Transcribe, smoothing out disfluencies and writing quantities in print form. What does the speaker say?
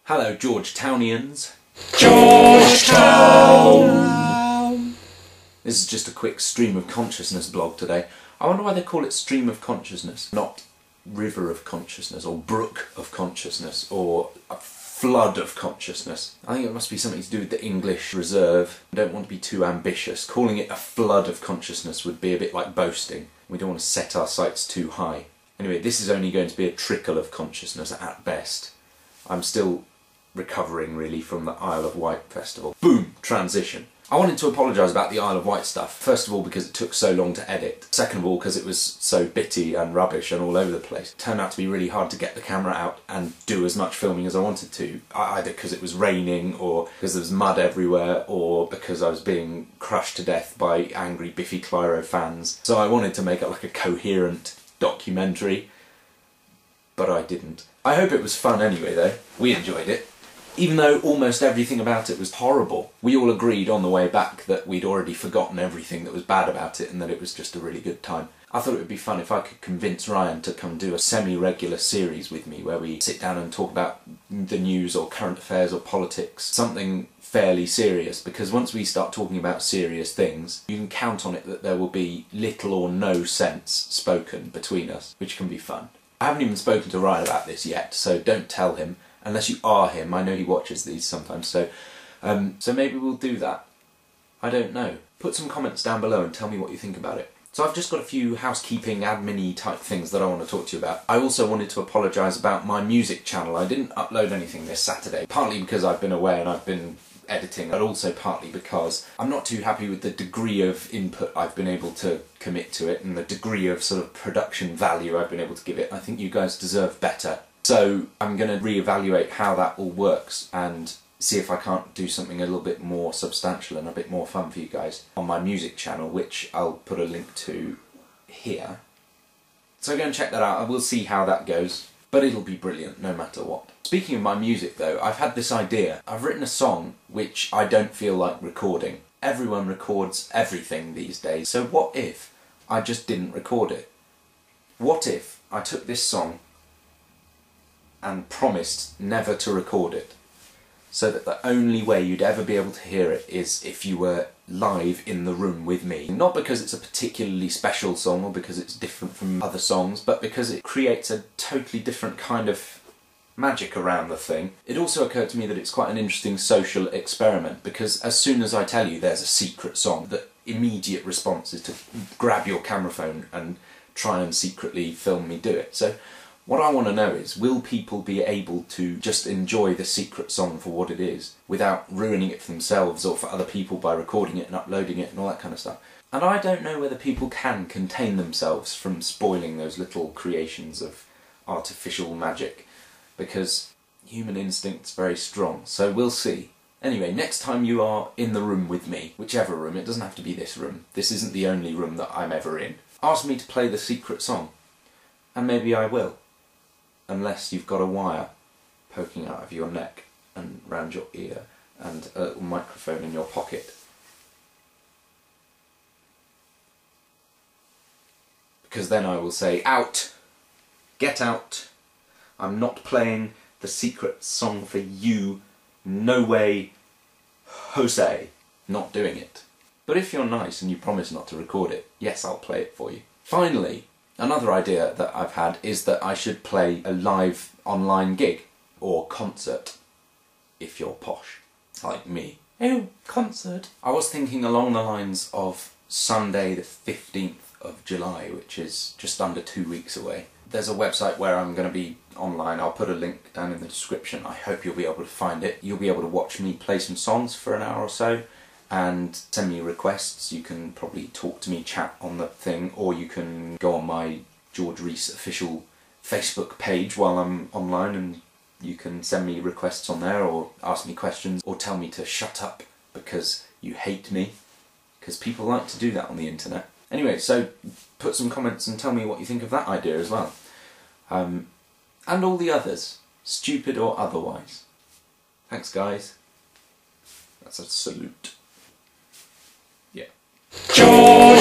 Hello, Georgetownians. Georgetown! This is just a quick stream of consciousness blog today. I wonder why they call it stream of consciousness, not river of consciousness, or brook of consciousness, or a flood of consciousness. I think it must be something to do with the English reserve. I don't want to be too ambitious. Calling it a flood of consciousness would be a bit like boasting. We don't want to set our sights too high. Anyway, this is only going to be a trickle of consciousness at best. I'm still recovering really from the Isle of Wight festival. Boom! Transition. I wanted to apologise about the Isle of Wight stuff. First of all because it took so long to edit. Second of all because it was so bitty and rubbish and all over the place. It turned out to be really hard to get the camera out and do as much filming as I wanted to. Either because it was raining, or because there was mud everywhere, or because I was being crushed to death by angry Biffy Clyro fans. So I wanted to make it like a coherent documentary, but I didn't. I hope it was fun anyway though. We enjoyed it. Even though almost everything about it was horrible. We all agreed on the way back that we'd already forgotten everything that was bad about it and that it was just a really good time. I thought it would be fun if I could convince Ryan to come do a semi-regular series with me where we sit down and talk about the news or current affairs or politics, something fairly serious, because once we start talking about serious things, you can count on it that there will be little or no sense spoken between us, which can be fun. I haven't even spoken to Ryan about this yet, so don't tell him. Unless you are him. I know he watches these sometimes, so maybe we'll do that. I don't know. Put some comments down below and tell me what you think about it. So I've just got a few housekeeping, admin-y type things that I want to talk to you about. I also wanted to apologise about my music channel. I didn't upload anything this Saturday, partly because I've been away and I've been editing, but also partly because I'm not too happy with the degree of input I've been able to commit to it and the degree of sort of production value I've been able to give it. I think you guys deserve better. So I'm going to re-evaluate how that all works and see if I can't do something a little bit more substantial and a bit more fun for you guys on my music channel, which I'll put a link to here. So go and check that out. I will see how that goes, but it'll be brilliant no matter what. Speaking of my music though, I've had this idea. I've written a song which I don't feel like recording. Everyone records everything these days, so what if I just didn't record it? What if I took this song and promised never to record it, so that the only way you'd ever be able to hear it is if you were live in the room with me. Not because it's a particularly special song or because it's different from other songs, but because it creates a totally different kind of magic around the thing. It also occurred to me that it's quite an interesting social experiment, because as soon as I tell you there's a secret song, the immediate response is to grab your camera phone and try and secretly film me do it. So what I want to know is, will people be able to just enjoy the secret song for what it is, without ruining it for themselves or for other people by recording it and uploading it and all that kind of stuff? And I don't know whether people can contain themselves from spoiling those little creations of artificial magic, because human instinct's very strong, so we'll see. Anyway, next time you are in the room with me, whichever room, it doesn't have to be this room, this isn't the only room that I'm ever in, ask me to play the secret song, and maybe I will. Unless you've got a wire poking out of your neck and round your ear and a little microphone in your pocket. Because then I will say, out! Get out! I'm not playing the secret song for you. No way, Jose. Not doing it. But if you're nice and you promise not to record it, yes, I'll play it for you. Finally, another idea that I've had is that I should play a live online gig, or concert, if you're posh, like me. Oh, concert. I was thinking along the lines of Sunday the 15th of July, which is just under 2 weeks away. There's a website where I'm going to be online. I'll put a link down in the description. I hope you'll be able to find it. You'll be able to watch me play some songs for an hour or so, and send me requests. You can probably talk to me, chat on the thing, or you can go on my George Rees official Facebook page while I'm online and you can send me requests on there, or ask me questions, or tell me to shut up because you hate me, because people like to do that on the internet. Anyway, so put some comments and tell me what you think of that idea as well. And all the others, stupid or otherwise. Thanks guys. That's a salute. Yeah. Georgetown!